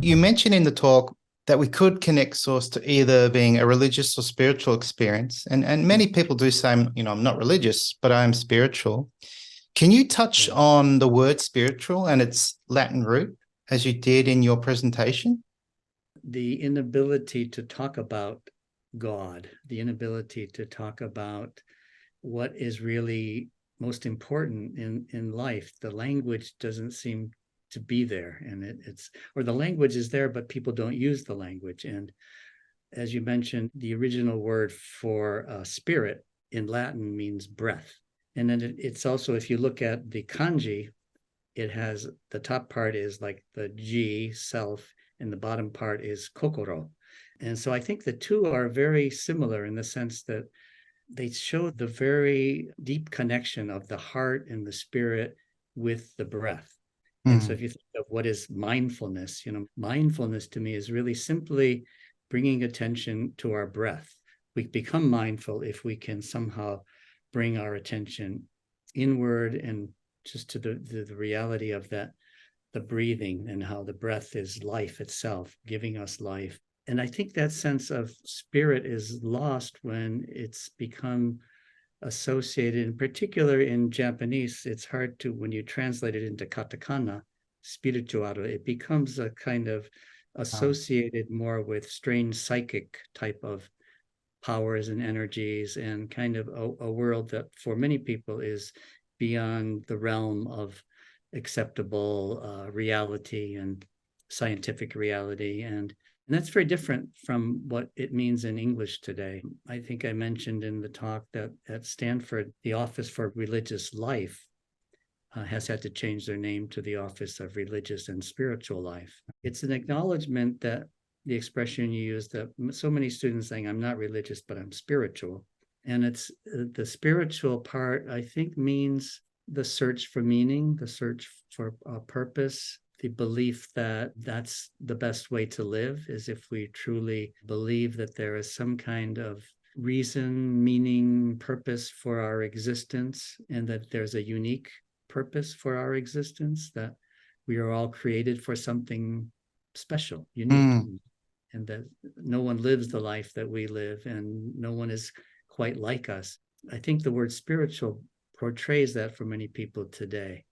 You mentioned in the talk that we could connect source to either being a religious or spiritual experience. And many people do say, I'm not religious, but I am spiritual. Can you touch Yeah. on the word spiritual and its Latin root as you did in your presentation? The inability to talk about God, the inability to talk about what is really most important in life. The language doesn't seem to be there, and it's or the language is there, but people don't use the language. And as you mentioned, the original word for spirit in Latin means breath. And then it's also, if you look at the kanji, it has the top part is like the G, self, and the bottom part is kokoro. And so I think the two are very similar in the sense that they show the very deep connection of the heart and the spirit with the breath. And so Mm, if you think of what is mindfulness, mindfulness to me is really simply bringing attention to our breath. We become mindful if we can somehow bring our attention inward and just to the reality of that, the breathing and how the breath is life itself, giving us life. And I think that sense of spirit is lost when it's become associated, in particular in Japanese, it's hard to, when you translate it into katakana, spiritual, it becomes a kind of um, associated more with strange psychic type of powers and energies and kind of a world that for many people is beyond the realm of acceptable reality and scientific reality. And that's very different from what it means in English today. I think I mentioned in the talk that at Stanford, the Office for Religious Life has had to change their name to the Office of Religious and Spiritual Life. It's an acknowledgement that the expression you use, that so many students saying, I'm not religious, but I'm spiritual. And it's the spiritual part, I think, means the search for meaning, the search for a purpose, the belief that that's the best way to live is if we truly believe that there is some kind of reason, meaning, purpose for our existence, and that there's a unique purpose for our existence, that we are all created for something special, unique, mm, and that no one lives the life that we live and no one is quite like us. I think the word spiritual portrays that for many people today.